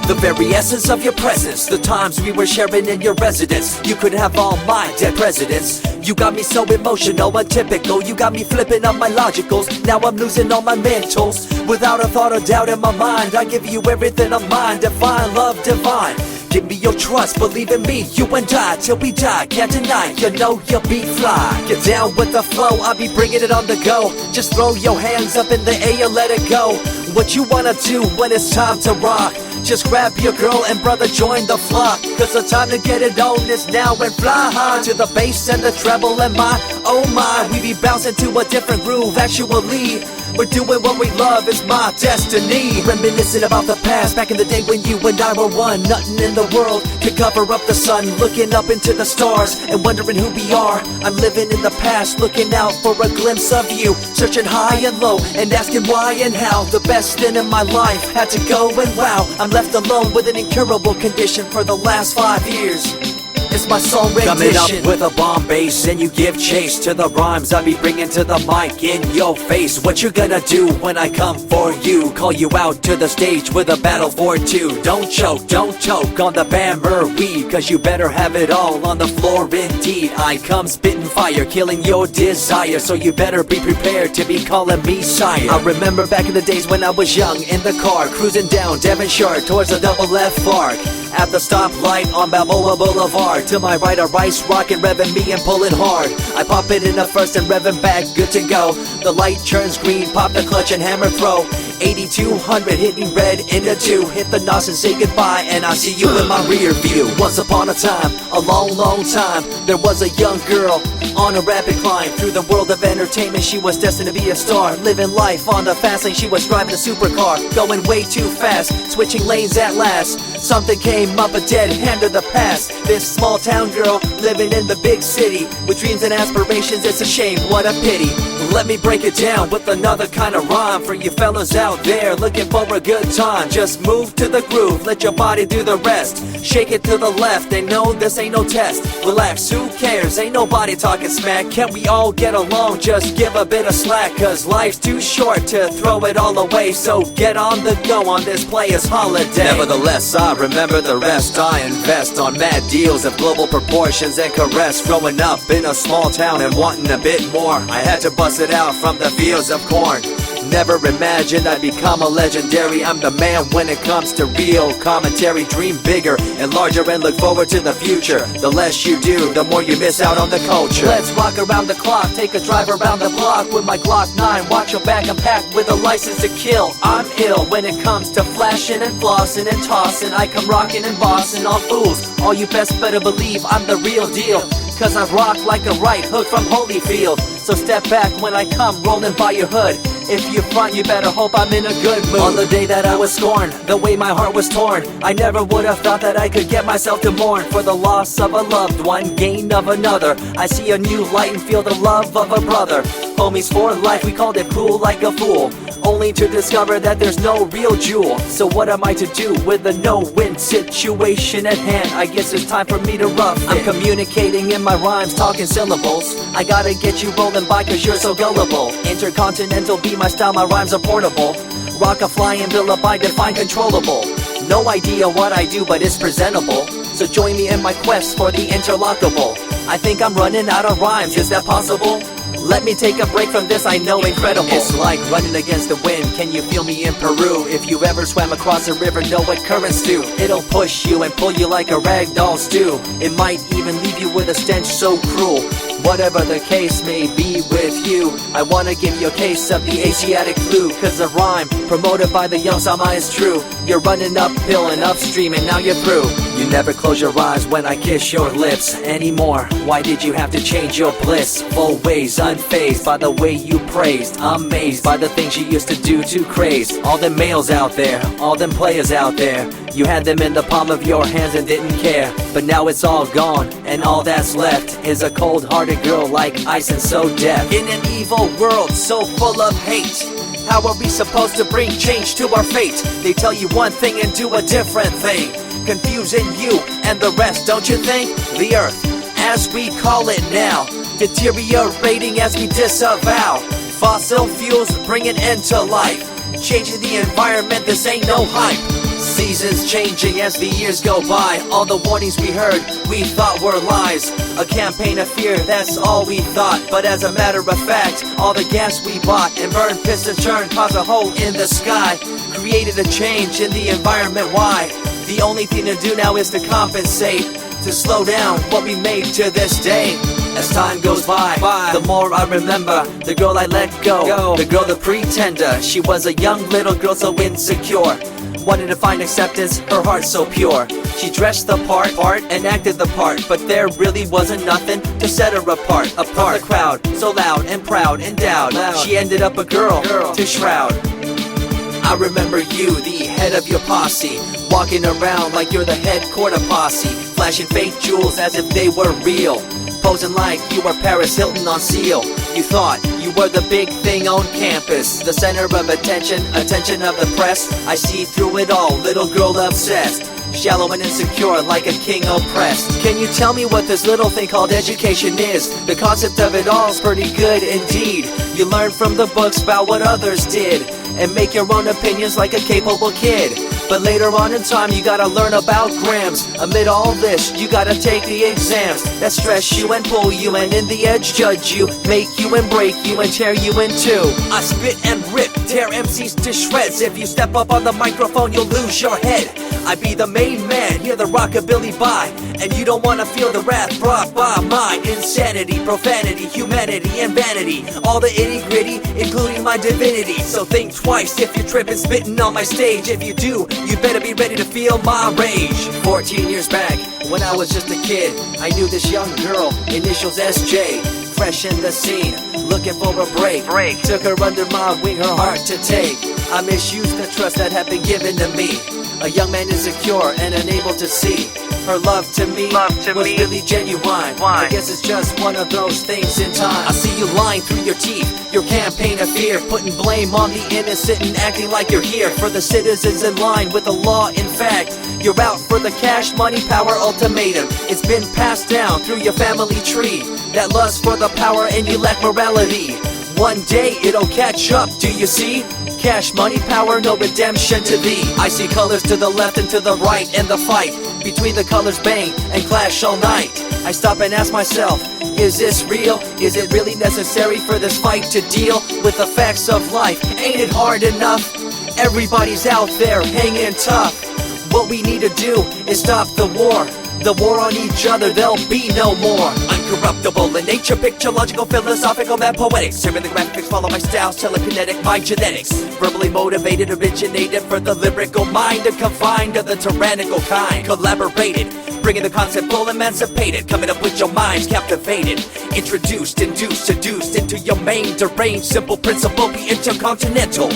The very essence of your presence, the times we were sharing in your residence. You could have all my dead presidents. You got me so emotional, untypical. You got me flipping up my logicals. Now I'm losing all my mentals. Without a thought or doubt in my mind, I give you everything of mine. Divine love, divine. Give me your trust, believe in me, you and I, till we die, can't deny, you know you'll be fly. Get down with the flow, I'll be bringing it on the go. Just throw your hands up in the air, let it go. What you wanna do when it's time to rock? Just grab your girl and brother, join the flock. Cause the time to get it on is now, and fly high to the bass and the treble and my, oh my. We be bouncing to a different groove, actually. We're doing what we love, it's my destiny. Reminiscing about the past, back in the day when you and I were one. Nothing in the world could cover up the sun. Looking up into the stars and wondering who we are. I'm living in the past, looking out for a glimpse of you. Searching high and low and asking why and how. The best thing in my life had to go, and wow, I'm left alone with an incurable condition for the last 5 years. It's my song rendition. Coming up with a bomb bass and you give chase to the rhymes I be bringing to the mic in your face. What you gonna do when I come for you? Call you out to the stage with a battle for two. Don't choke on the bammer weed, cause you better have it all on the floor indeed. I come spitting fire, killing your desire, so you better be prepared to be calling me sire. I remember back in the days when I was young, in the car, cruising down Devonshire towards the double F arc. At the stoplight on Balboa Boulevard, to my right a rice rockin', revving me and pulling hard. I pop it in the first and revving back, good to go. The light turns green, pop the clutch and hammer throw. 8200 hitting red into 2. Hit the nos and say goodbye, and I see you in my rear view. Once upon a time, a long time, there was a young girl on a rapid climb through the world of entertainment. She was destined to be a star, living life on the fast lane. She was driving a supercar, going way too fast, switching lanes at last. Something came up, a dead hand of the past. This small town girl living in the big city with dreams and aspirations. It's a shame, what a pity. Let me break it down with another kind of rhyme for you fellas out there looking for a good time. Just move to the groove, let your body do the rest. Shake it to the left, they know this ain't no test. Relax, who cares, ain't nobody talking smack. Can't we all get along, just give a bit of slack. Cause life's too short to throw it all away, so get on the go on this player's holiday. Nevertheless, I remember the rest. I invest on mad deals of global proportions and caress. Growing up in a small town and wanting a bit more, I had to bust it out from the fields of corn. Never imagined I'd become a legendary. I'm the man when it comes to real commentary. Dream bigger and larger and look forward to the future. The less you do, the more you miss out on the culture. Let's rock around the clock, take a drive around the block with my Glock 9. Watch your back, I'm packed with a license to kill. I'm ill when it comes to flashing and flossing and tossing. I come rocking and bossing all fools. All you best better believe I'm the real deal, cause I rock like a right hook from Holyfield. So step back when I come rolling by your hood. If you front, you better hope I'm in a good mood. On the day that I was scorned, the way my heart was torn, I never would have thought that I could get myself to mourn for the loss of a loved one, gain of another. I see a new light and feel the love of a brother. Homies for life, we called it cool like a fool, only to discover that there's no real jewel. So what am I to do with a no-win situation at hand? I guess it's time for me to rough it. I'm communicating in my rhymes, talking syllables. I gotta get you rolling by cause you're so gullible. Intercontinental be my style, my rhymes are portable. Rock a flying bill up, I define controllable. No idea what I do, but it's presentable. So join me in my quest for the interlockable. I think I'm running out of rhymes, is that possible? Let me take a break from this, I know incredible. It's like running against the wind, can you feel me in Peru? If you ever swam across a river, know what currents do. It'll push you and pull you like a ragdoll stew. It might even leave you with a stench so cruel. Whatever the case may be with you, I wanna give you a case of the Asiatic flu. Cause the rhyme promoted by the young Sama is true. You're running uphill and upstream and now you're through. You never close your eyes when I kiss your lips anymore. Why did you have to change your bliss? Full ways, unfazed by the way you praised. Amazed by the things you used to do to craze. All them males out there, all them players out there, you had them in the palm of your hands and didn't care. But now it's all gone, and all that's left is a cold-hearted girl like ice and so deaf. In an evil world so full of hate, how are we supposed to bring change to our fate? They tell you one thing and do a different thing, confusing you and the rest, don't you think? The earth, as we call it now, deteriorating as we disavow. Fossil fuels bring an end to life, changing the environment, this ain't no hype. See Seasons changing as the years go by. All the warnings we heard, we thought were lies. A campaign of fear, that's all we thought. But as a matter of fact, all the gas we bought and burned, pissed and churned, caused a hole in the sky. Created a change in the environment, why? The only thing to do now is to compensate, to slow down what we made to this day. As time goes by, the more I remember the girl I let go, the girl, the pretender. She was a young little girl so insecure, wanted to find acceptance, her heart so pure. She dressed the part and acted the part, but there really wasn't nothing to set her apart. From the crowd, so loud and proud, endowed, she ended up a girl to shroud. I remember you, the head of your posse, walking around like you're the head quarter posse, flashing fake jewels as if they were real, posing like you were Paris Hilton on Seal. You thought you were the big thing on campus, the center of attention of the press. I see through it all, little girl obsessed, shallow and insecure like a king oppressed. Can you tell me what this little thing called education is? The concept of it all is pretty good indeed. You learn from the books about what others did and make your own opinions like a capable kid. But later on in time you gotta learn about grams. Amid all this you gotta take the exams that stress you and pull you, and in the edge judge you, make you and break you and tear you in two. I spit and rip, tear MCs to shreds. If you step up on the microphone you'll lose your head. I be the main man, hear the rockabilly by, and you don't wanna feel the wrath brought by my insanity, profanity, humanity, and vanity. All the itty gritty, including my divinity. So think twice if you're tripping, spitting on my stage. If you do, you better be ready to feel my rage. 14 years back, when I was just a kid, I knew this young girl, initials SJ, fresh in the scene, looking for a break. Took her under my wing, her heart to take. I misused the trust that had been given to me. A young man insecure and unable to see her love to me was really genuine. I guess it's just one of those things in time. I see you lying through your teeth, your campaign of fear, putting blame on the innocent and acting like you're here for the citizens in line with the law. In fact, you're out for the cash, money, power ultimatum. It's been passed down through your family tree, that lust for the power, and you lack morality. One day it'll catch up, do you see? Cash, money, power, no redemption to thee. I see colors to the left and to the right, and the fight between the colors bang and clash all night. I stop and ask myself, is this real? Is it really necessary for this fight to deal with the facts of life? Ain't it hard enough? Everybody's out there hanging tough. What we need to do is stop the war on each other, there'll be no more. Uncorruptible in nature, picture, logical, philosophical, and poetic. Serving the graphics, follow my style, telekinetic, my genetics. Verbally motivated, originated for the lyrical mind, and confined to the tyrannical kind. Collaborated, bringing the concept full emancipated, coming up with your minds captivated. Introduced, induced, seduced into your main deranged, simple principle, be intercontinental.